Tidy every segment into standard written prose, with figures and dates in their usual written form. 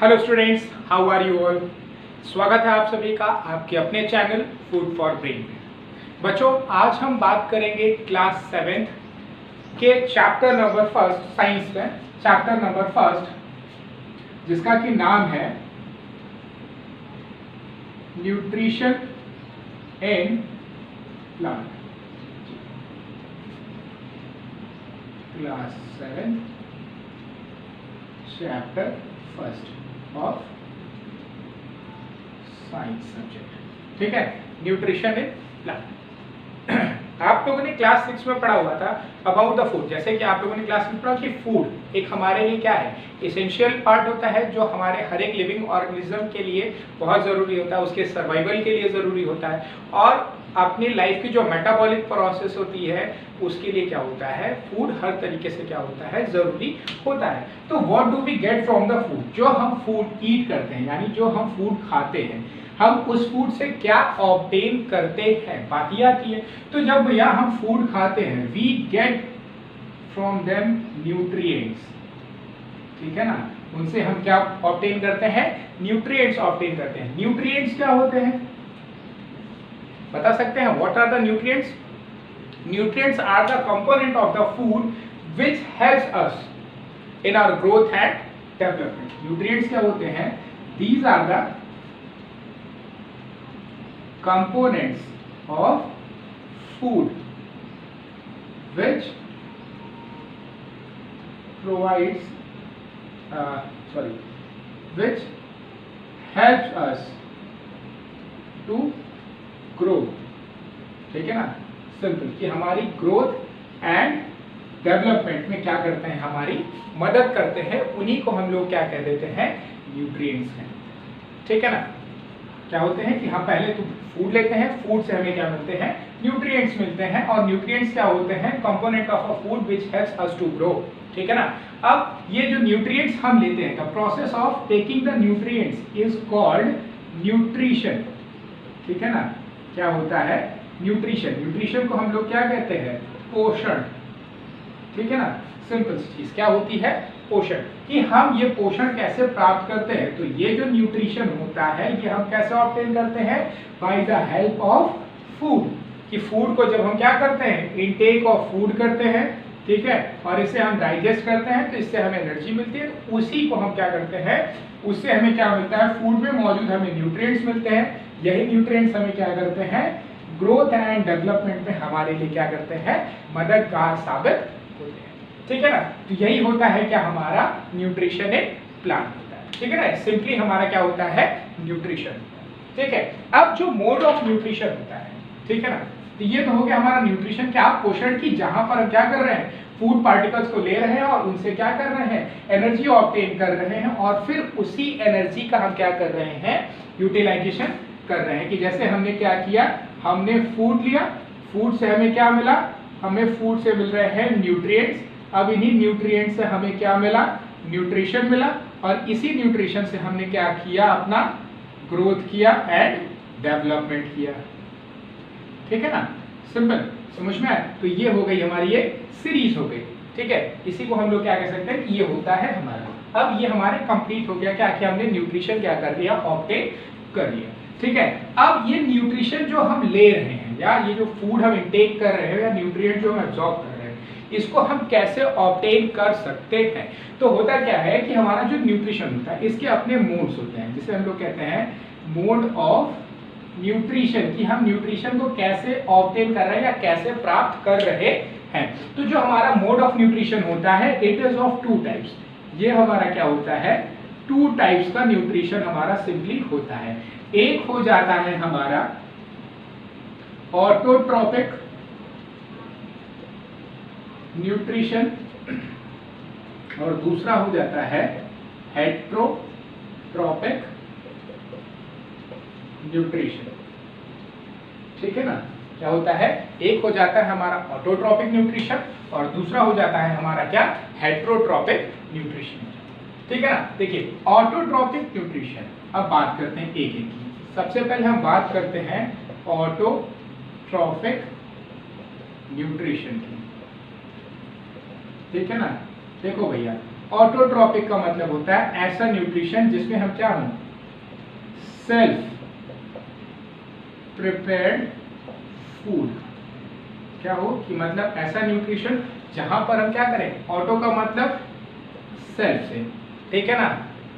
Hello students, how are you all. स्वागत है आप सभी का आपके अपने चैनल फूड फॉर ब्रेन में। बच्चों, आज हम बात करेंगे क्लास 7th के चैप्टर नंबर फर्स्ट साइंस में, चैप्टर नंबर फर्स्ट जिसका कि नाम है nutrition in plant. Class 7 chapter first of science subject, ठीक है, न्यूट्रिशन इन प्लांट। आप लोगों ने क्लास 6 में पढ़ा हुआ था अबाउट द फूड। जैसे कि आप लोगों ने क्लास में पढ़ा कि फूड एक हमारे लिए क्या है, एसेंशियल पार्ट होता है, जो हमारे हर एक लिविंग ऑर्गेनिज्म के लिए बहुत ज़रूरी होता है, उसके सर्वाइवल के लिए ज़रूरी होता है, और अपनी लाइफ की जो मेटाबॉलिक प्रोसेस होती है उसके लिए क्या होता है, फूड हर तरीके से क्या होता है, ज़रूरी होता है। तो what do we get from the food, जो हम फूड ईट करते हैं, यानी जो हम फूड खाते हैं, हम उस फूड से क्या ऑब्टेन करते हैं, बात ये आती है। तो जब भैया हम फूड खाते हैं, we get from them nutrients, ठीक है ना, उनसे हम क्या ऑब्टेन करते हैं, न्यूट्रिएंट्स ऑब्टेन करते हैं। न्यूट्रिएंट्स क्या होते हैं, बता सकते हैं, what are the nutrients? Nutrients are the component of the food which helps us in our growth and development. Nutrients क्या होते हैं? These are the components of food which provides which helps us to grow, ठीक है ना, simple, कि हमारी growth and development में क्या करते हैं, हमारी मदद करते हैं। उन्हीं को हम लोग क्या कह देते हैं, न्यूट्रिएंट्स हैं, ठीक है ना। क्या होते हैं कि हम पहले तो फूड लेते हैं, फूड से हमें क्या मिलते हैं, न्यूट्रिएंट्स मिलते हैं, और न्यूट्रिएंट्स क्या होते हैं, component of a food which helps us to grow, ठीक है ना। अब ये जो न्यूट्रिएंट्स हम लेते हैं, the process of taking the nutrients is called nutrition, ठीक है ना। क्या होता है, न्यूट्रिशन। न्यूट्रिशन को हम लोग क्या कहते हैं, पोषण, ठीक है ना। सिंपल चीज क्या होती है, पोषण, कि हम ये पोषण कैसे प्राप्त करते हैं। तो ये जो न्यूट्रिशन होता है ये हम कैसे ऑब्टेन करते हैं, by the help of food, कि फूड को जब हम क्या करते हैं, इनटेक ऑफ फूड करते हैं, ठीक है, और इसे हम डाइजेस्ट करते हैं, तो इससे हमें एनर्जी मिलती है। तो उसी को हम क्या करते हैं, उससे हमें क्या मिलता है, फूड में मौजूद हमें न्यूट्रिएंट्स मिलते हैं। यही न्यूट्रिएंट्स हमें क्या करते हैं, ग्रोथ एंड डेवलपमेंट में हमारे लिए क्या करते हैं, मददगार साबित होते हैं, ठीक है ना। तो यही होता है क्या, हमारा न्यूट्रिशन इन प्लांट होता है, ठीक है ना। सिंपली हमारा क्या होता है, न्यूट्रिशन, ठीक है। अब जो मोड ऑफ न्यूट्रिशन होता है, ठीक है ना, तो ये तो हो गया हमारा न्यूट्रिशन, क्या पोषण की, जहां पर हम क्या कर रहे हैं, फूड पार्टिकल्स को ले रहे हैं और उनसे क्या कर रहे हैं, एनर्जी ऑब्टेन कर रहे हैं, और फिर उसी एनर्जी का हम क्या कर रहे हैं, यूटिलाइजेशन कर रहे हैं। कि जैसे हमने क्या किया, हमने फूड लिया, फूड से हमें क्या मिला, हमें फूड से मिल रहे हैं न्यूट्रिएंट्स। अब इन्हीं न्यूट्रिएंट से हमें क्या मिला, न्यूट्रिशन मिला, और इसी न्यूट्रिशन से हमने क्या किया, अपना ग्रोथ किया एंड डेवलपमेंट किया, ठीक है ना। सिंपल, समझ में आया। तो ये हो गई हमारी, ये सीरीज हो गई, ठीक है। इसी को हम लोग क्या कह सकते हैं कि ये होता है हमारा। अब ये हमारे कंप्लीट हो गया, क्या कि हमने न्यूट्रिशन क्या कर लिया, ऑब्टेन कर लिया, ठीक है। अब ये न्यूट्रिशन जो हम ले रहे हैं, या ये जो फूड हम इंटेक कर रहे हैं, या न्यूट्रिएंट जो हम एब्जॉर्ब कर रहे हैं, इसको हम कैसे ऑब्टेन कर सकते हैं। तो होता क्या है कि हमारा जो न्यूट्रिशन होता है, इसके अपने मोड्स होते हैं, जिसे हम लोग कहते हैं मोड ऑफ न्यूट्रिशन, कि हम न्यूट्रिशन को कैसे ऑब्टेन कर रहे हैं या कैसे प्राप्त कर रहे हैं। तो जो हमारा मोड ऑफ न्यूट्रिशन होता है, it is of two types. ये हमारा क्या होता है, टू टाइप्स का न्यूट्रिशन हमारा सिंपली होता है। एक हो जाता है हमारा ऑटोट्रोपिक न्यूट्रिशन, और दूसरा हो जाता है हेट्रोट्रोपिक न्यूट्रिशन, ठीक है ना। क्या होता है, एक हो जाता है हमारा ऑटोट्रोपिक न्यूट्रिशन, और दूसरा हो जाता है हमारा क्या, हेट्रोट्रोपिक न्यूट्रिशन, ठीक है ना। देखिए ऑटोट्रोपिक न्यूट्रिशन, अब बात करते हैं एक एक की। सबसे पहले हम बात करते हैं ऑटोट्रोपिक न्यूट्रिशन की, ठीक है ना। देखो भैया, ऑटोट्रॉपिक का मतलब होता है ऐसा न्यूट्रिशन जिसमें हम क्या हों, सेल्फ प्रिपेयर्ड फूड। क्या हो कि मतलब ऐसा न्यूट्रिशन जहां पर हम क्या करें, ऑटो का मतलब सेल्फ से, ठीक है ना,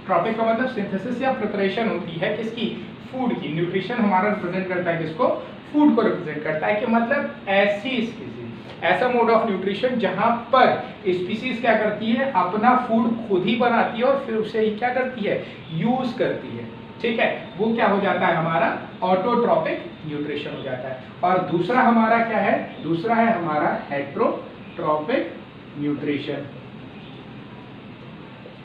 ट्रॉपिक का मतलब सिंथेसिस या प्रिपरेशन होती है किसकी, फूड की। न्यूट्रिशन हमारा रिप्रेजेंट करता है किसको, फूड को रिप्रेजेंट करता है कि मतलब ऐसी स्पीसीज, ऐसा मोड ऑफ न्यूट्रिशन जहां पर स्पीसीज क्या करती है, अपना फूड खुद ही बनाती है और फिर उसे ही क्या करती है, यूज करती है, ठीक है, वो क्या हो जाता है हमारा ऑटोट्रॉपिक न्यूट्रिशन हो जाता है। और दूसरा हमारा क्या है, दूसरा है हमारा हेट्रोट्रॉपिक न्यूट्रिशन,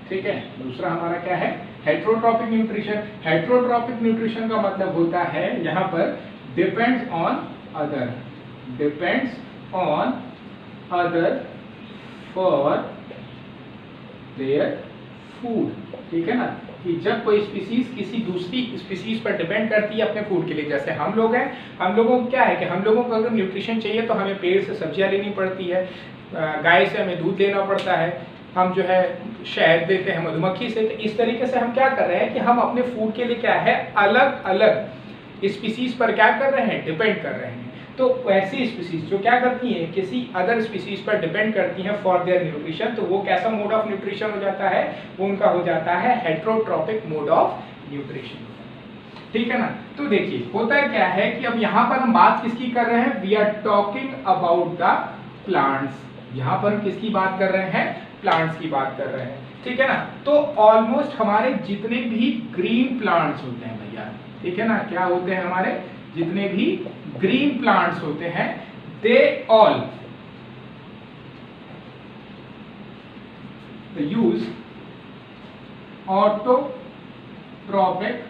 ठीक है, दूसरा हमारा क्या है, हेट्रोट्रॉपिक न्यूट्रिशन। हेट्रोट्रॉपिक न्यूट्रिशन का मतलब होता है यहां पर depends on other, depends on other for their food, ठीक है ना, कि जब कोई स्पीसीज किसी दूसरी स्पीसीज पर डिपेंड करती है अपने फूड के लिए। जैसे हम लोग हैं, हम लोगों को क्या है कि हम लोगों को अगर न्यूट्रिशन चाहिए तो हमें पेड़ से सब्जियां लेनी पड़ती है, गाय से हमें दूध लेना पड़ता है, हम जो है शहद देते हैं मधुमक्खी से। तो इस तरीके से हम क्या कर रहे हैं कि हम अपने फूड के लिए क्या है, अलग अलग स्पीसीज पर क्या कर रहे हैं, डिपेंड कर रहे हैं। तो ऐसी स्पीसीज जो क्या करती हैं, किसी अदर स्पीसीज पर डिपेंड करती हैं फॉर देयर न्यूट्रिशन, तो वो कैसा मोड ऑफ न्यूट्रिशन हो जाता है, वो उनका हो जाता है हेट्रोट्रॉपिक मोड ऑफ न्यूट्रिशन, ठीक है ना। तो देखिए होता क्या है कि अब यहाँ पर हम बात किसकी कर रहे हैं, we are talking about the plants. यहाँ पर हम किसकी बात कर रहे हैं, प्लांट्स की बात कर रहे हैं, ठीक है ना। तो ऑलमोस्ट हमारे जितने भी ग्रीन प्लांट्स होते हैं भैया, ठीक है ना, क्या होते हैं हमारे जितने भी ग्रीन प्लांट्स होते हैं, they all use autotrophic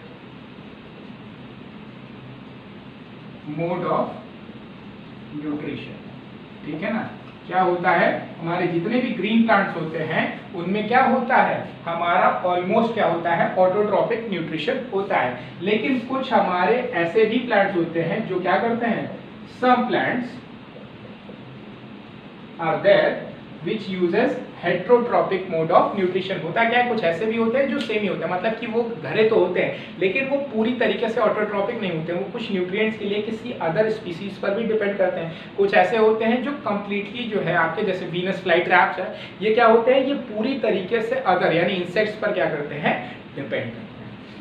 mode of nutrition, ठीक है ना। क्या होता है, हमारे जितने भी ग्रीन प्लांट्स होते हैं उनमें क्या होता है, हमारा ऑलमोस्ट क्या होता है, ऑटोट्रॉपिक न्यूट्रिशन होता है। लेकिन कुछ हमारे ऐसे भी प्लांट्स होते हैं जो क्या करते हैं, some plants are there which uses heterotrophic mode of nutrition. होता क्या है, कुछ ऐसे भी होते हैं जो सेमी होते हैं, मतलब कि वो घरे तो होते हैं लेकिन वो पूरी तरीके से ऑटोट्रॉपिक नहीं होते हैं, वो कुछ न्यूट्रिएंट्स के लिए किसी अदर स्पीसीज पर भी डिपेंड करते हैं। कुछ ऐसे होते हैं जो कंप्लीटली जो है आपके जैसे वीनस फ्लाई ट्रैप्स है, ये क्या होते हैं, ये पूरी तरीके से अदर यानी इंसेक्ट्स पर क्या करते हैं, डिपेंड करते हैं,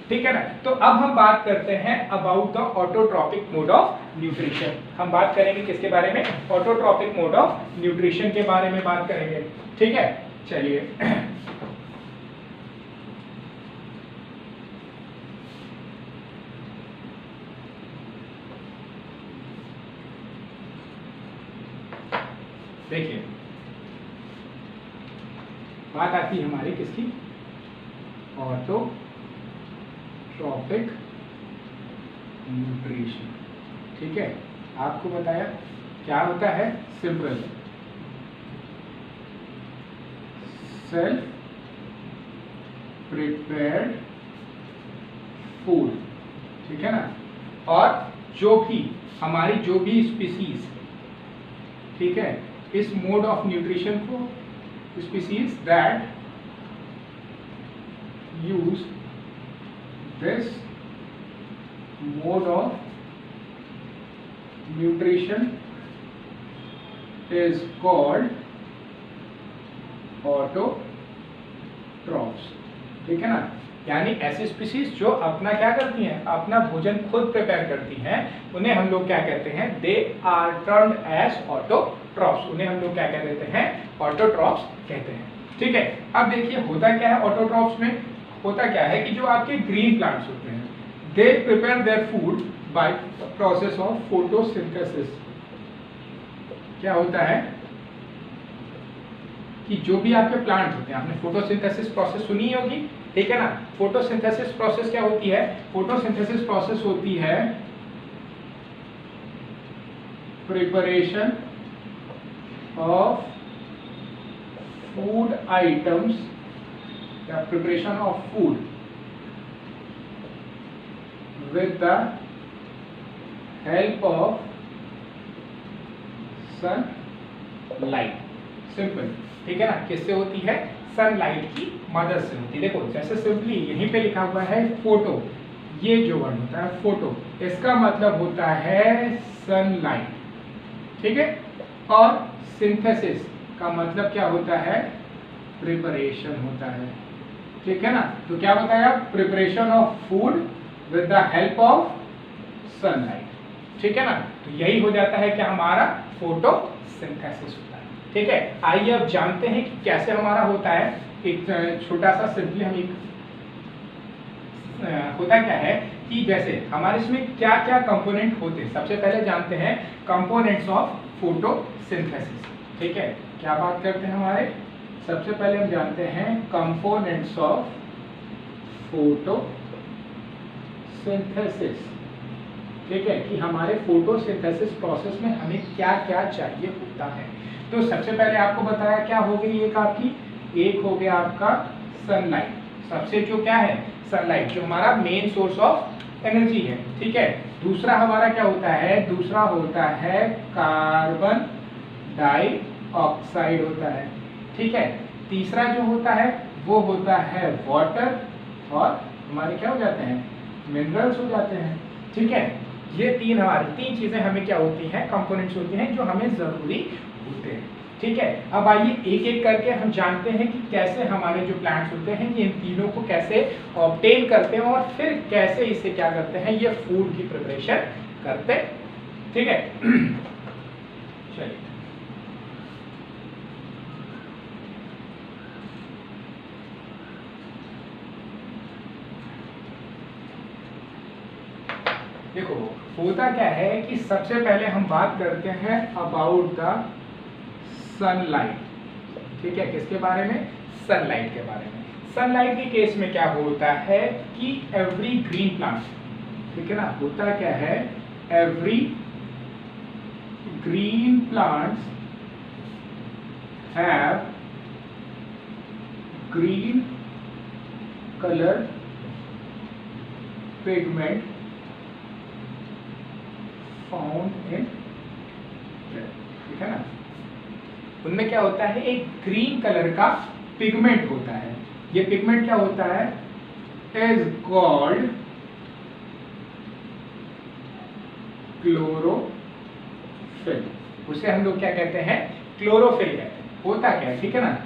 ठीक है ना। तो अब हम बात करते हैं about the autotrophic mode of nutrition. हम बात करेंगे किसके बारे में, ऑटोट्रॉपिक मोड ऑफ न्यूट्रिशन के बारे में बात करेंगे, ठीक है। चलिए देखिए बात आती है हमारी किसकी, ऑटोट्रॉपिक न्यूट्रिशन, ठीक है। आपको बताया क्या होता है, सिंपल सेल्फ प्रिपेयर्ड फूड, ठीक है ना। और जो भी हमारी जो भी स्पीसीज, ठीक है, इस मोड ऑफ न्यूट्रिशन को, species that use this mode of nutrition is called autotrophs, ठीक है ना। यानी ऐसी स्पीसीज जो अपना क्या करती हैं, अपना भोजन खुद प्रिपेयर करती हैं, उन्हें हम लोग क्या कहते हैं, they are termed as autotrophs. उन्हें हम लोग क्या कह देते हैं, ऑटोट्रॉप्स कहते हैं, ठीक है। अब देखिए होता क्या है ऑटोट्रॉप्स में, होता क्या है कि जो आपके ग्रीन प्लांट्स होते हैं, they prepare their food by process of photosynthesis. क्या होता है कि जो भी आपके प्लांट होते हैं, आपने फोटोसिंथेसिस प्रोसेस सुनी होगी, ठीक है ना। फोटोसिंथेसिस प्रोसेस क्या होती है, फोटोसिंथेसिस प्रोसेस होती है प्रिपरेशन ऑफ फूड आइटम्स या preparation of food with the help of sunlight, simple, ठीक है ना, किससे होती है? सनलाइट की मदद से होती है। देखो जैसे सिंपली यहीं पे लिखा हुआ है फोटो, ये जो वर्ड होता है फोटो, इसका मतलब होता है सनलाइट, ठीक है। और सिंथेसिस का मतलब क्या होता है? प्रिपरेशन होता है, ठीक है ना। तो क्या बताया? Preparation of food with the help of sunlight, ठीक है ना। तो यही हो जाता है कि हमारा फोटोसिंथेसिस होता है, ठीक है। आइए अब जानते हैं कि कैसे हमारा होता है। एक छोटा सा सिंपली हम एक होता क्या है कि जैसे हमारे इसमें क्या क्या कंपोनेंट होते हैं। सबसे पहले जानते हैं कंपोनेंट्स ऑफ फोटोसिंथेसिस, ठीक है। क्या बात करते हैं हमारे? सबसे पहले हम जानते हैं कंपोनेंट्स ऑफ फोटोसिंथेसिस, ठीक है, कि हमारे फोटोसिंथेसिस प्रोसेस में हमें क्या क्या चाहिए होता है। तो सबसे पहले आपको बताया क्या हो गई एक आपकी, एक हो गया आपका सनलाइट, सबसे जो क्या है सनलाइट, जो हमारा मेन सोर्स ऑफ एनर्जी है, ठीक है। दूसरा हमारा क्या होता है? दूसरा होता है कार्बन डाइऑक्साइड होता है, ठीक है। तीसरा जो होता है वो होता है वाटर, और हमारे क्या हो जाते हैं? मिनरल्स हो जाते हैं, ठीक है। ये तीन हमारी तीन चीजें हमें क्या होती हैं? कंपोनेंट्स होती हैं जो हमें जरूरी होते हैं, ठीक है। अब आइए एक एक करके हम जानते हैं कि कैसे हमारे जो प्लांट्स होते हैं ये इन तीनों को कैसे ऑब्टेन करते हैं और फिर कैसे इसे क्या करते हैं? ये फूड की प्रिपरेशन करते हैं, ठीक है। चलिए देखो होता क्या है कि सबसे पहले हम बात करते हैं अबाउट द सनलाइट, ठीक है। किसके बारे में? सनलाइट के बारे में। सनलाइट के केस में क्या होता है कि एवरी ग्रीन प्लांट, ठीक है ना, होता क्या है? Every green plants have green colour pigment found in, ठीक है ना। उनमें क्या होता है? एक ग्रीन कलर का पिगमेंट होता है। ये पिगमेंट क्या होता है? Is called chlorophyll. उसे हम लोग क्या कहते हैं? क्लोरोफिल कहते हैं। होता क्या है, ठीक है ना,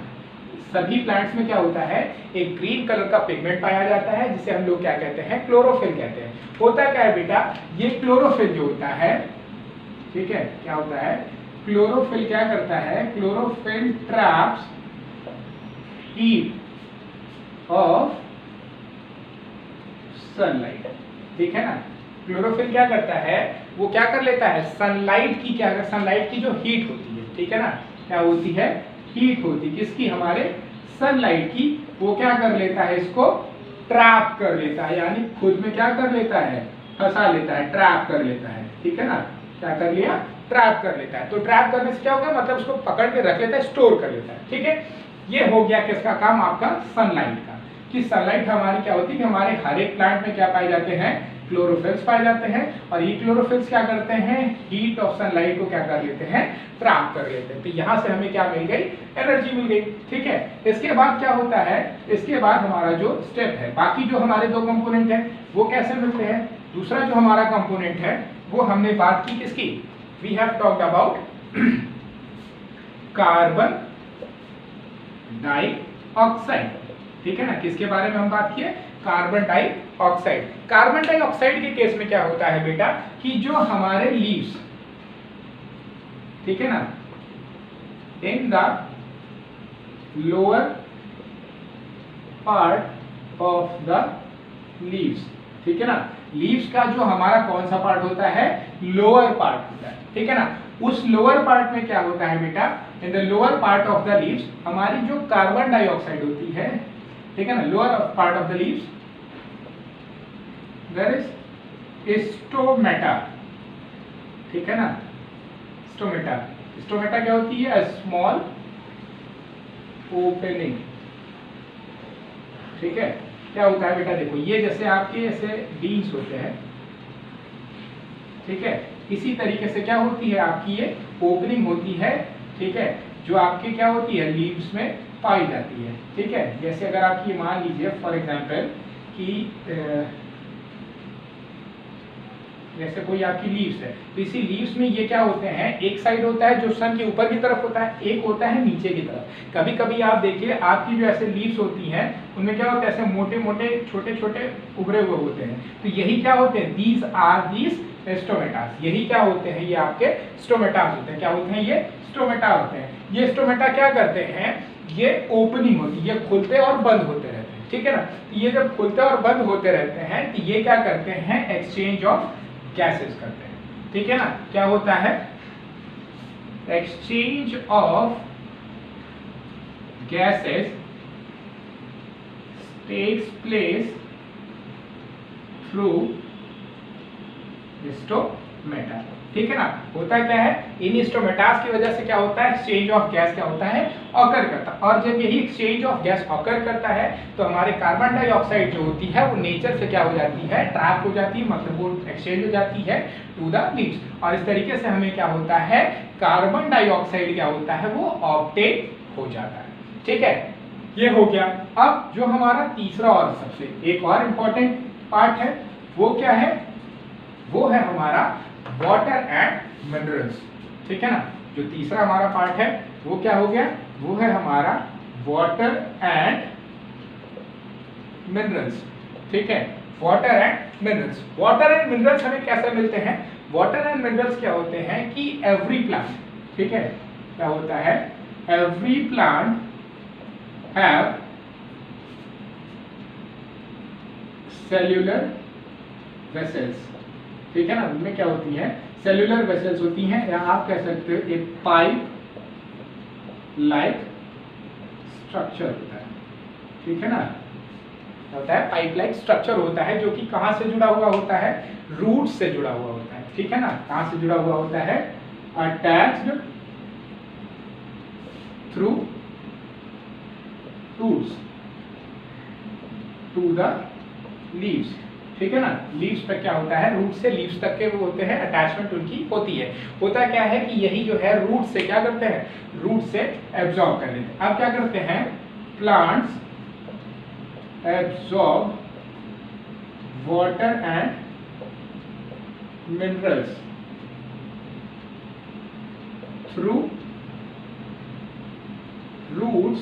सभी प्लांट्स में क्या होता है? एक ग्रीन कलर का पिगमेंट पाया जाता है जिसे हम लोग क्या कहते हैं? क्लोरोफिल कहते हैं। होता क्या है बेटा? ये क्लोरोफिल जो होता है, ठीक है, क्या होता है? क्लोरोफिल क्या करता है? Chlorophyll traps heat of sunlight, ठीक है ना। क्लोरोफिल क्या करता है? वो क्या कर लेता है? सनलाइट की क्या, सनलाइट की जो हीट होती है, ठीक है ना, क्या होती है? हीट होती किसकी? हमारे सनलाइट की। वो क्या कर लेता है? इसको ट्रैप कर लेता है, यानी खुद में क्या कर लेता है? फंसा लेता है, ट्रैप कर लेता है, ठीक है ना। क्या कर लिया? ट्रैप कर लेता है। तो ट्रैप करने से क्या होगा? मतलब उसको पकड़ के रख लेता है, स्टोर कर लेता है, ठीक है। ये हो गया किसका काम? आपका सनलाइट का। कि सनलाइट हमारी क्या होती है कि हमारे हर एक प्लांट में क्या पाए जाते हैं? क्लोरोफिल्स पाए जाते हैं, और ये क्लोरोफिल्स क्या करते हैं? हीट ऑफ सनलाइट को क्या कर लेते हैं? ट्रैप कर लेते हैं। तो यहाँ से हमें क्या मिल गई? एनर्जी मिल गई, ठीक है। इसके बाद क्या होता है? इसके बाद हमारा जो स्टेप है, बाकी जो हमारे दो कंपोनेंट है वो कैसे मिलते हैं? दूसरा जो हमारा कंपोनेंट है वो हमने बात की किसकी? We have talked about carbon dioxide, ठीक है ना। किसके बारे में हम बात किए? Carbon dioxide. कार्बन डाइऑक्साइड के केस में क्या होता है बेटा कि जो हमारे लीव्स, ठीक है ना, इन the lower part of the leaves, ठीक है ना। लीव्स का जो हमारा कौन सा पार्ट होता है? लोअर पार्ट होता है, ठीक है ना। उस लोअर पार्ट में क्या होता है बेटा? In the lower part of the leaves हमारी जो कार्बन डाइऑक्साइड होती है, ठीक है ना, lower part of the leaves there is stomata, ठीक है ना। स्टोमेटा, स्टोमेटा क्या होती है? स्मॉल ओपनिंग, ठीक है। क्या होता है बेटा? देखो ये जैसे आपके ऐसे बीन्स होते हैं, ठीक है, इसी तरीके से क्या होती है? आपकी ये ओपनिंग होती है, ठीक है, जो आपके क्या होती है लीव्स में पाई जाती है। ठीक है, जैसे अगर आपकी मान लीजिए फॉर एग्जांपल कि जैसे कोई आपकी लीव्स है, तो इसी लीव्स में ये क्या होते हैं, एक साइड होता है जो सन के ऊपर की तरफ होता है, एक होता है नीचे की तरफ। कभी कभी आप देखिए आपकी जो ऐसे लीव्स होती हैं उनमें क्या होता है, ऐसे मोटे मोटे छोटे छोटे उभरे हुए होते हैं, तो यही क्या होते हैं, दीज आर दीज स्टोमेटास। यही क्या होते हैं, ये आपके स्टोमेटास होते हैं। क्या होते हैं, ये स्टोमेटा होते हैं। ये स्टोमेटा क्या करते हैं, ये ओपनिंग होती है, ये खुलते और बंद होते रहते हैं। ठीक है ना, ये जब खुलते और बंद होते रहते हैं तो ये क्या करते हैं, एक्सचेंज ऑफ गैसेस करते हैं। ठीक है ना, क्या होता है, exchange of gases takes place through stomata. ठीक है ना, होता क्या है, इन स्टोमेटास की वजह से क्या होता है, एक्सचेंज ऑफ गैस क्या होता है, ऑकर करता है। और जब यही एक्सचेंज ऑफ गैस ऑकर करता है तो हमारे कार्बन डाइऑक्साइड जो होती है वो नेचर से क्या हो जाती है, ट्रैप हो जाती है, मतलब वो एक्सचेंज हो जाती है टू द लीव्स। और इस तरीके से हमें क्या होता है, कार्बन डाइऑक्साइड क्या होता है, वो ऑब्टेन हो जाता है। ठीक है, ये हो गया। अब जो हमारा तीसरा और सबसे एक और इम्पोर्टेंट पार्ट है वो क्या है, वो है हमारा वाटर एंड मिनरल्स। ठीक है ना, जो तीसरा हमारा पार्ट है वो क्या हो गया, वो है हमारा वाटर एंड मिनरल्स। ठीक है, water and minerals. Water and minerals हमें कैसे मिलते हैं, वाटर एंड मिनरल्स क्या होते हैं कि एवरी प्लांट, ठीक है, क्या होता है, every plant have cellular vessels. ठीक है ना, उनमें क्या होती है, सेल्यूलर वेसल्स होती हैं, या आप कह सकते हो एक पाइप लाइक स्ट्रक्चर होता है। ठीक है ना, होता है पाइप लाइक स्ट्रक्चर होता है, जो कि कहां से जुड़ा हुआ होता है, रूट से जुड़ा हुआ होता है। ठीक है ना, कहां से जुड़ा हुआ होता है, attached through roots to the leaves. ठीक है ना, लीव्स पर क्या होता है, रूट से लीव्स तक के वो होते हैं, अटैचमेंट उनकी होती है। होता क्या है कि यही जो है रूट से क्या करते हैं, रूट से एब्जॉर्ब कर लेते हैं। अब क्या करते हैं, plants absorb water and minerals through roots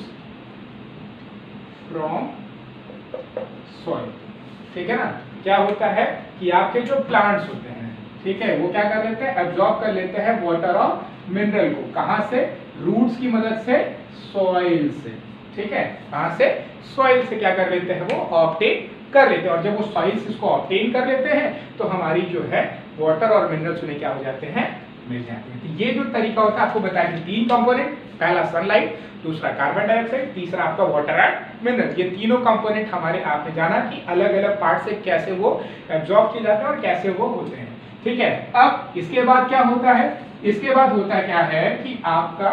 from soil. ठीक है ना, क्या होता है कि आपके जो प्लांट्स होते हैं, ठीक है, वो क्या कर लेते हैं, एब्जॉर्ब कर लेते हैं वाटर और मिनरल को। कहां से, रूट्स की मदद से, सॉइल से। ठीक है, कहां से, सॉइल से क्या कर लेते हैं, वो ऑब्टेन कर लेते हैं। और जब वो सॉइल से इसको ऑब्टेन कर लेते हैं तो हमारी जो है वाटर और मिनरल्स उन्हें क्या हो जाते हैं, मिल जाते हैं। तो ये जो तरीका होता है, आपको बताया कि 3 कंपोनेंट, पहला सनलाइट, दूसरा कार्बन डाइऑक्साइड, तीसरा आपका वाटर एंड मिनरल। ये तीनों कंपोनेंट हमारे, आपने जाना कि अलग अलग पार्ट से कैसे वो एब्जॉर्ब किए जाते हैं और कैसे वो होते हैं। ठीक है, अब इसके बाद क्या होता है, इसके बाद होता क्या है कि आपका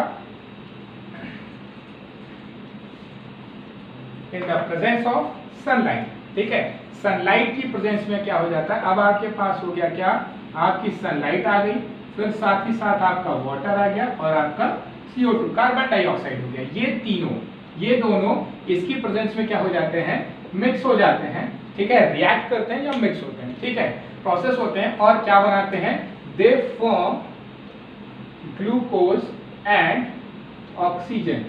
in the presence of sunlight. ठीक है, सनलाइट की प्रेजेंस में क्या हो जाता है, अब आपके पास हो गया क्या, आपकी सनलाइट आ गई, फिर साथ ही साथ आपका वाटर आ गया और आपका CO2 कार्बन डाइऑक्साइड हो गया। ये तीनों, ये दोनों इसकी प्रेजेंस में क्या हो जाते हैं, मिक्स हो जाते हैं। ठीक है, रिएक्ट करते हैं या मिक्स होते हैं। ठीक है, प्रोसेस होते हैं और क्या बनाते हैं, they form glucose and oxygen.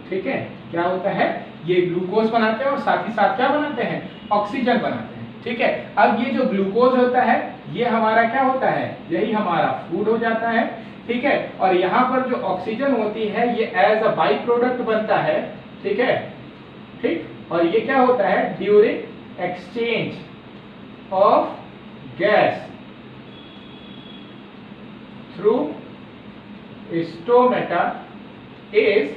ठीक है, क्या होता है, ये ग्लूकोज बनाते हैं और साथ ही साथ क्या बनाते हैं, ऑक्सीजन बनाते हैं। ठीक है, अब ये जो ग्लूकोज होता है ये हमारा क्या होता है, यही हमारा फूड हो जाता है। ठीक है, और यहाँ पर जो ऑक्सीजन होती है ये एज अ बाई प्रोडक्ट बनता है। ठीक है, ठीक, और ये क्या होता है, during exchange of gas through stomata is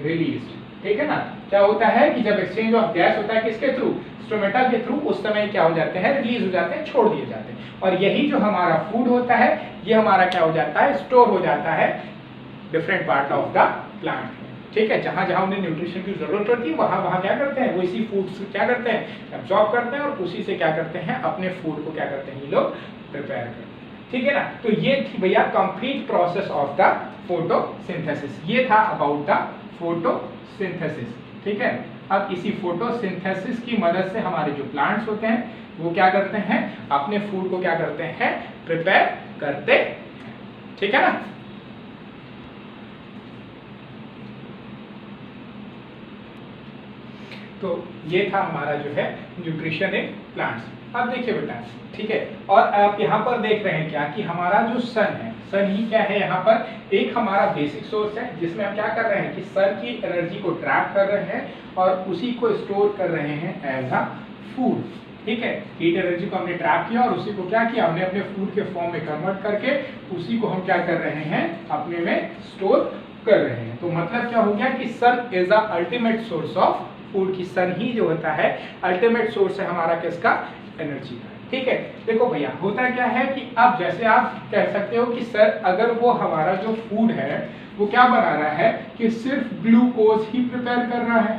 released. ठीक है ना, क्या होता है कि जब एक्सचेंज ऑफ गैस होता है किसके थ्रू, स्टोमेटा के थ्रू, उस समय क्या हो जाते हैं, रिलीज हो जाते हैं, छोड़ दिए जाते हैं। और यही जो हमारा फूड होता है ये हमारा क्या हो जाता है, स्टोर हो जाता है different part of the plant. ठीक है, जहां जहां उन्हें न्यूट्रिशन की जरूरत होती है वहां वहां क्या करते हैं, वो इसी फूड से क्या करते हैं, एब्जॉर्ब करते हैं और उसी से क्या करते हैं, अपने फूड को क्या करते हैं, ये लोग प्रिपेयर करते हैं। ठीक है ना। तो ये थी भैया complete process of the photosynthesis, ये था अबाउट द फोटोसिंथेसिस, ठीक है। अब इसी फोटोसिंथेसिस की मदद से हमारे जो प्लांट्स होते हैं वो क्या करते हैं, अपने फूड को क्या करते हैं, प्रिपेयर करते हैं, ठीक है ना। तो ये था हमारा जो है न्यूट्रिशन इन प्लांट्स। अब देखिए बेटा, ठीक है, और आप यहाँ पर देख रहे हैं क्या कि हमारा जो सन है, सन ही क्या है यहाँ पर एक हमारा बेसिक सोर्स है जिसमें हम क्या कर रहे हैं कि सन की एनर्जी को ट्रैप कर रहे हैं और उसी को स्टोर कर रहे हैं एज अ फूड, ठीक है। हीट एनर्जी को हमने ट्रैप किया और उसी को क्या किया, हमने अपने फूड के फॉर्म में कन्वर्ट करके उसी को हम क्या कर रहे हैं, अपने में स्टोर कर रहे हैं। तो मतलब क्या हो गया कि sun is a ultimate source of food, की सन ही जो होता है अल्टीमेट सोर्स है हमारा किसका, एनर्जी का, ठीक है। देखो भैया होता क्या है कि अब जैसे आप कह सकते हो कि सर अगर वो हमारा जो फूड है वो क्या बना रहा है कि सिर्फ ग्लूकोज ही प्रिपेयर कर रहा है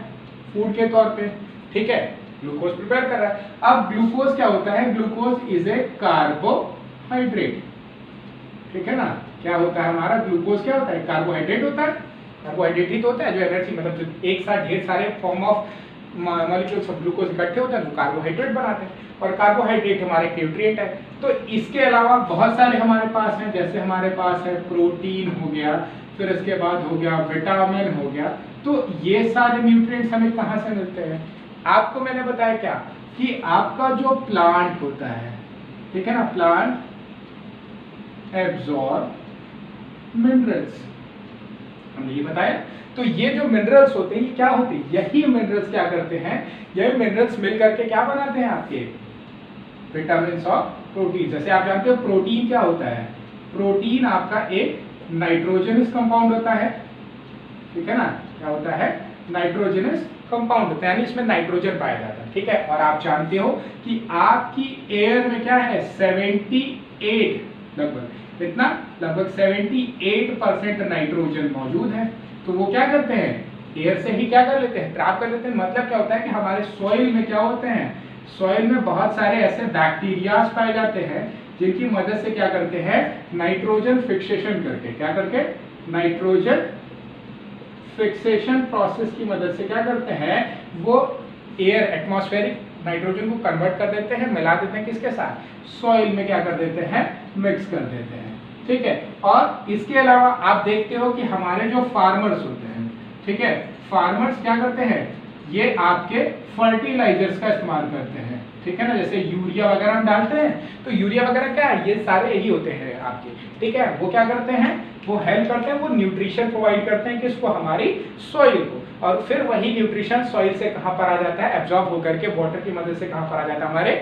फूड के तौर पे, ठीक है, ग्लूकोज प्रिपेयर कर रहा है। अब ग्लूकोज क्या होता है, ग्लूकोज इज ए कार्बोहाइड्रेट, ठीक है ना। क्या होता है हमारा ग्लूकोज, क्या होता है, कार्बोहाइड्रेट होता है, कार्बोहाइड्रेट ही तो होता है जो एनर्जी, मतलब जो एक साथ ढेर सारे form of molecules of glucose इकट्ठे होते हैं तो कार्बोहाइड्रेट बनाते हैं, और कार्बोहाइड्रेट हमारे न्यूट्रिएंट है। तो इसके अलावा बहुत सारे हमारे पास हैं, जैसे हमारे पास है प्रोटीन हो गया, फिर इसके बाद हो गया विटामिन हो गया। तो ये सारे न्यूट्रिएंट्स हमें कहाँ से मिलते हैं, आपको मैंने बताया क्या कि आपका जो प्लांट होता है, ठीक है ना, प्लांट एब्जॉर्ब मिनरल्स, हमने ये बताया। तो ये जो मिनरल्स होते हैं ये क्या होते हैं, यही मिनरल्स क्या करते हैं, यही मिनरल्स मिल करके क्या बनाते हैं आपके विटामिन और प्रोटीन। जैसे आप जानते हो प्रोटीन क्या होता है, प्रोटीन आपका एक नाइट्रोजनस कंपाउंड होता है, ठीक है ना, क्या होता है, नाइट्रोजनस कंपाउंड होता है, यानी इसमें नाइट्रोजन पाया जाता है, ठीक है। और आप जानते हो कि आपकी एयर में क्या है 78 लगभग, इतना लगभग 78% नाइट्रोजन मौजूद है। तो वो क्या करते हैं, एयर से ही क्या कर लेते हैं, ट्रैप कर लेते हैं। मतलब क्या होता है कि हमारे सॉइल में क्या होते हैं, सॉइल में बहुत सारे ऐसे बैक्टीरियाज पाए जाते हैं जिनकी मदद से क्या करते हैं, नाइट्रोजन फिक्सेशन करके, क्या करके, नाइट्रोजन फिक्सेशन प्रोसेस की मदद से क्या करते हैं, वो एयर एटमॉस्फेरिक नाइट्रोजन को कन्वर्ट कर देते हैं, मिला देते हैं किसके साथ, सॉइल में क्या कर देते हैं, मिक्स कर देते हैं, ठीक है। और इसके अलावा आप देखते हो कि हमारे जो फार्मर्स होते हैं, ठीक है, फार्मर्स क्या करते हैं, ये आपके फर्टिलाइजर्स का इस्तेमाल करते हैं, ठीक है ना। जैसे यूरिया वगैरह हम डालते हैं तो यूरिया वगैरह क्या है, ये सारे यही होते हैं आपके, ठीक है। वो क्या करते हैं, वो हेल्प करते हैं, वो न्यूट्रिशन प्रोवाइड करते हैं किसको, हमारी सॉइल को। और फिर वही न्यूट्रिशन सॉइल से कहाँ पर आ जाता है, एब्जॉर्ब होकर के वाटर की मदद से कहाँ पर आ जाता है, हमारे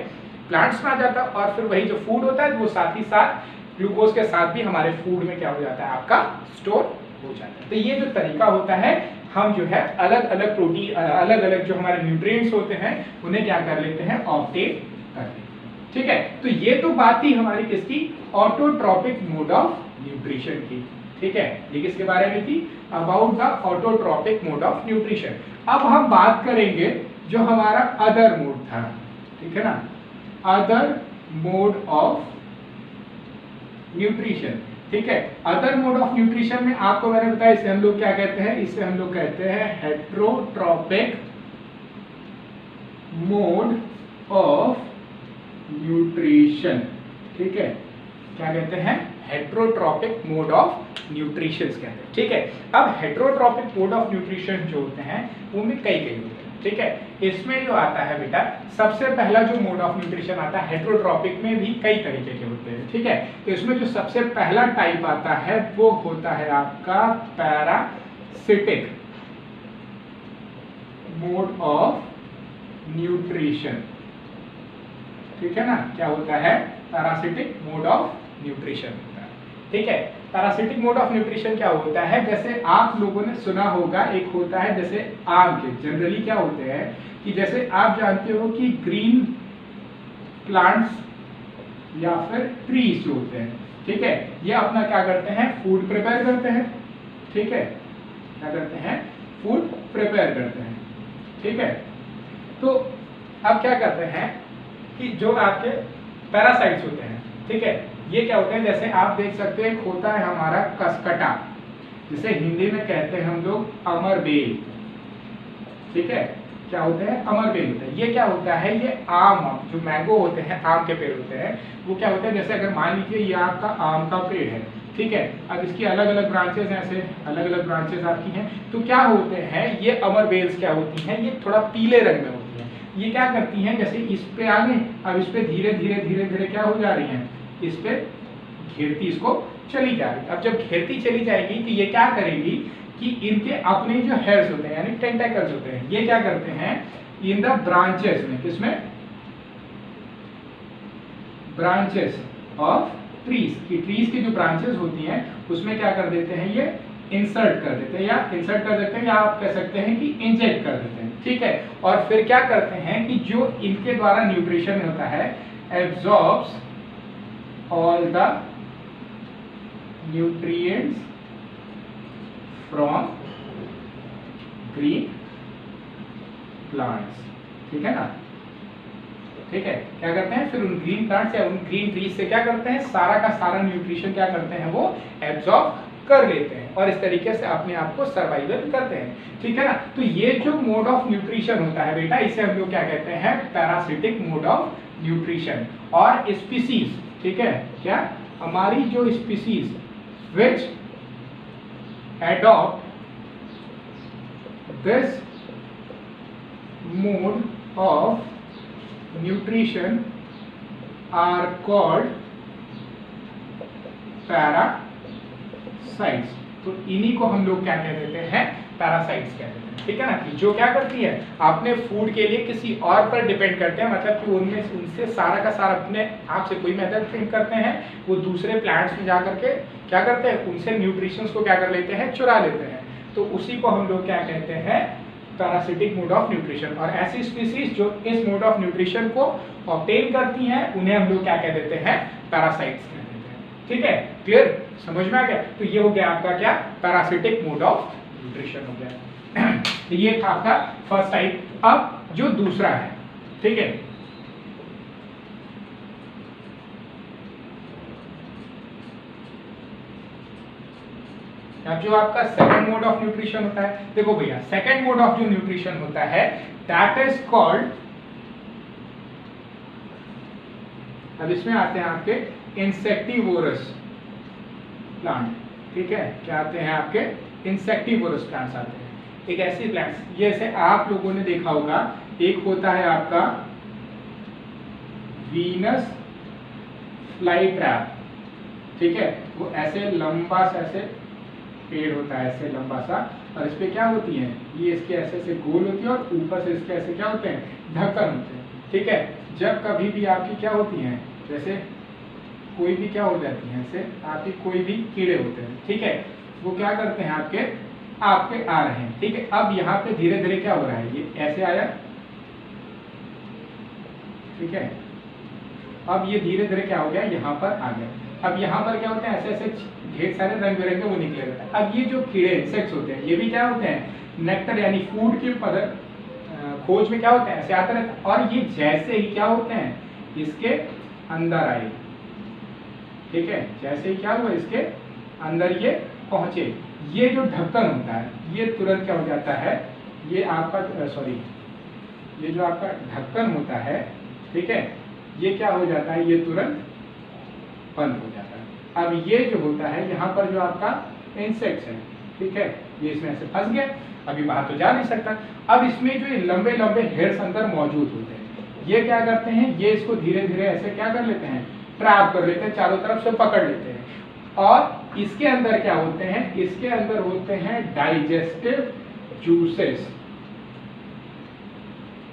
प्लांट्स में आ जाता है। और फिर वही जो फूड होता है वो साथ ही साथ ग्लूकोज के साथ भी हमारे फूड में क्या हो जाता है, आपका स्टोर हो जाता है। तो ये जो तरीका होता है, हम जो है अलग अलग प्रोटीन, अलग अलग जो हमारे न्यूट्रिएंट्स होते हैं उन्हें क्या कर लेते हैं, ऑप्टेट कर लेते हैं, ठीक है। तो ये तो बात थी हमारी किसकी, ऑटोट्रॉपिक मोड ऑफ न्यूट्रिशन की, ठीक है। ये किसके बारे में थी, about the autotrophic mode of nutrition. अब हम बात करेंगे जो हमारा अदर मोड था, ठीक है ना, अदर मोड ऑफ न्यूट्रिशन, ठीक है। अदर मोड ऑफ न्यूट्रिशन में आपको मैंने बताया इसे हम लोग क्या कहते हैं, इसे हम लोग कहते हैं हेट्रोट्रॉपिक मोड ऑफ न्यूट्रिशन, ठीक है। क्या कहते हैं, हेट्रोट्रॉपिक मोड ऑफ न्यूट्रिशन कहते हैं, ठीक है। अब हेट्रोट्रॉपिक मोड ऑफ न्यूट्रिशन जो होते हैं वो में कई होते हैं, ठीक है। इसमें जो आता है बेटा, सबसे पहला जो मोड ऑफ न्यूट्रिशन आता है, हेट्रोट्रॉपिक में भी कई तरीके के होते हैं, ठीक है। तो इसमें जो सबसे पहला टाइप आता है वो होता है आपका पैरासिटिक मोड ऑफ न्यूट्रिशन, ठीक है ना। क्या होता है, पैरासिटिक मोड ऑफ न्यूट्रिशन होता है, ठीक है। पैरासिटिक मोड ऑफ न्यूट्रिशन क्या होता है, जैसे आप लोगों ने सुना होगा, एक होता है जैसे आम के, जनरली क्या होते हैं कि जैसे आप जानते हो कि ग्रीन प्लांट्स या फिर ट्रीज जो होते हैं, ठीक है, ये अपना क्या करते हैं, फूड प्रिपेयर करते हैं, ठीक है, क्या करते हैं, फूड प्रिपेयर करते हैं, ठीक है। तो अब क्या करते हैं कि जो आपके पैरासाइट्स होते हैं, ठीक है, ये क्या होते हैं, जैसे आप देख सकते हैं, होता है हमारा कसकटा, जिसे हिंदी में कहते हैं हम लोग अमरबेल। ठीक है, क्या होते हैं, अमरबेल होते हैं। ये क्या होता है, ये आम, जो मैंगो होते हैं, आम के पेड़ होते हैं, वो क्या होते हैं, जैसे अगर मान लीजिए ये आपका आम का पेड़ है, ठीक है, अब इसकी अलग अलग ब्रांचेस हैं, ऐसे अलग अलग ब्रांचेस आपकी हैं, तो क्या होते हैं ये अमरबेल्स क्या होती हैं, ये थोड़ा पीले रंग में होती हैं। ये क्या करती हैं, जैसे इस पे आ गई, अब इस पे धीरे धीरे धीरे धीरे क्या हो जा रही हैं, इस पे घेरती इसको चली जा रही है। अब जब घेरती चली जाएगी तो ये क्या करेगी कि इनके अपने जो हेयर्स होते हैं यानी टेंटाकल्स होते हैं, ये क्या करते हैं इन द ब्रांचेस में, किसमें, ब्रांचेस ऑफ ट्रीज, की ट्रीज की जो ब्रांचेस होती हैं उसमें क्या कर देते हैं, ये इंसर्ट कर देते हैं, या इंसर्ट कर सकते हैं, या आप कह सकते हैं कि इंजेक्ट कर देते हैं। ठीक है, और फिर क्या करते हैं कि जो इनके द्वारा न्यूट्रिशन होता है, absorbs all the nutrients from green plants. ठीक है ना, ठीक है, क्या करते हैं फिर उन ग्रीन प्लांट्स या उन ग्रीन ट्रीज से क्या करते हैं, सारा का सारा न्यूट्रिशन क्या करते हैं, वो एब्जॉर्ब कर लेते हैं और इस तरीके से अपने आप को सर्वाइवल करते हैं। ठीक है ना, तो ये जो मोड ऑफ न्यूट्रिशन होता है बेटा, इसे हम लोग क्या कहते हैं, पैरासिटिक मोड ऑफ न्यूट्रिशन। और स्पीसीज, ठीक है, क्या हमारी जो species which adopt this mode of nutrition are called parasites। तो इन्हीं को हम लोग क्या कह देते हैं, पैरासाइट्स कहते हैं। ठीक है ना, कि जो क्या करती है, अपने फूड के लिए किसी और पर डिपेंड करते हैं, मतलब कि उनमें उनसे सारा का सारा अपने आप से कोई मेथड थिंक करते हैं, वो दूसरे प्लांट्स में जा करके क्या करते हैं, उनसे न्यूट्रिशंस को क्या कर लेते हैं, चुरा लेते हैं। तो उसी को हम लोग क्या कहते हैं, पैरासिटिक मोड ऑफ न्यूट्रिशन। और ऐसी स्पीसीज जो इस मोड ऑफ न्यूट्रिशन को ऑब्टेन करती हैं, उन्हें हम लोग क्या कह देते हैं, पैरासाइट्स कह देते हैं। ठीक है, क्लियर, समझ में आ गया। तो ये हो गया आपका क्या, पैरासिटिक मोड ऑफ न्यूट्रिशन हो गया। तो ये था आपका फर्स्ट टाइप। अब जो दूसरा है, ठीक है, अब जो आपका सेकंड मोड ऑफ न्यूट्रिशन होता है, देखो भैया सेकंड मोड ऑफ जो न्यूट्रिशन होता है, दैट इज कॉल्ड, अब इसमें आते हैं आपके इंसेक्टिवोरस प्लांट। ठीक है, क्या आते हैं आपके, इंसेक्टिवोरस प्लांट्स आते हैं। एक ऐसी प्लांट्स, जैसे आप लोगों ने देखा होगा, एक होता है आपका वीनस फ्लाई ट्रैप। ठीक है, वो ऐसे लंबा सा ऐसे पेड़ होता है, ऐसे लंबा सा, और इस पे क्या होती है, ये इसके ऐसे ऐसे गोल होती है और ऊपर से इसके ऐसे क्या होते हैं, ढक्कन होते हैं। ठीक है, जब कभी भी आपकी क्या होती हैं, जैसे कोई भी क्या हो जाती है, ऐसे आपकी कोई भी कीड़े होते हैं, ठीक है, वो क्या करते हैं, आपके आ रहे हैं। ठीक है, अब यहाँ पे धीरे धीरे क्या हो रहा है, ये ऐसे आया, ठीक है, अब ये धीरे धीरे क्या हो गया, यहाँ पर आ गया। अब यहाँ पर क्या होते हैं, ऐसे ऐसे ढेर सारे रंग बिरंगे वो निकले रहते हैं। अब ये जो कीड़े इंसेक्ट्स होते हैं, ये भी क्या होते हैं, नेक्टर यानी फूड की खोज में क्या होते हैं, ऐसे आते रहते हैं। और ये जैसे ही क्या होते हैं, इसके अंदर आए, ठीक है, जैसे ही क्या हुआ, इसके अंदर ये पहुंचे, ये जो ढक्कन होता है, ये तुरंत क्या हो जाता है, ये आपका सॉरी, ये जो आपका ढक्कन होता है, ठीक है, ये क्या हो जाता है, ये तुरंत बंद हो जाता है। अब ये जो होता है, यहाँ पर जो आपका इंसेक्ट्स है, ठीक है, ये इसमें ऐसे फंस गया, अभी बाहर तो जा नहीं सकता। अब इसमें जो ये लंबे लंबे हेयर्स अंदर मौजूद होते हैं, ये क्या करते हैं, ये इसको धीरे धीरे ऐसे क्या कर लेते हैं, ट्रैप कर लेते हैं, चारों तरफ से पकड़ लेते हैं। और इसके अंदर क्या होते हैं, इसके अंदर होते हैं डाइजेस्टिव जूसेस।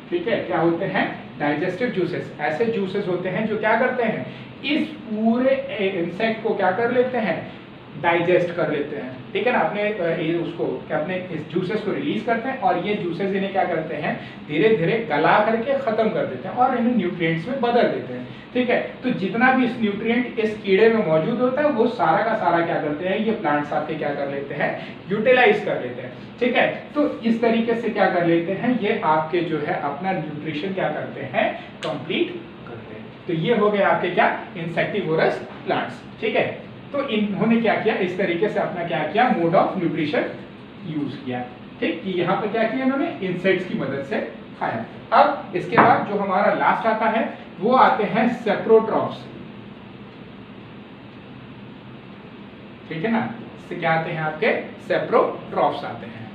ठीक है, क्या होते हैं, डाइजेस्टिव जूसेस। ऐसे जूसेस होते हैं जो क्या करते हैं, इस पूरे इंसेक्ट को क्या कर लेते हैं, डाइजेस्ट कर लेते हैं। ठीक है ना, अपने उसको क्या, अपने इस जूसेस को रिलीज करते हैं, और ये जूसेस इन्हें क्या करते हैं, धीरे धीरे गला करके खत्म कर देते हैं और इन्हें न्यूट्रिएंट्स में बदल देते हैं। ठीक है, तो जितना भी इस न्यूट्रिएंट इस कीड़े में मौजूद होता है, वो सारा का सारा क्या करते हैं, ये प्लांट्स आपके क्या कर लेते हैं, यूटिलाइज कर लेते हैं। ठीक है, तो इस तरीके से क्या कर लेते हैं, ये आपके जो है अपना न्यूट्रिशन क्या करते हैं, कंप्लीट करते हैं। तो ये हो गए आपके क्या, इंसेक्टिवोरस प्लांट्स, ठीक है। तो इन्होंने क्या किया, इस तरीके से अपना क्या किया, मोड ऑफ न्यूट्रिशन यूज किया, ठीक, कि यहाँ पर क्या किया इन्होंने, इंसेक्ट्स की मदद से खाया। अब इसके बाद जो हमारा लास्ट आता है वो आते हैं सेप्रोट्रॉप्स, ठीक है ना, इससे क्या आते हैं आपके सेप्रोट्रॉप्स आते हैं।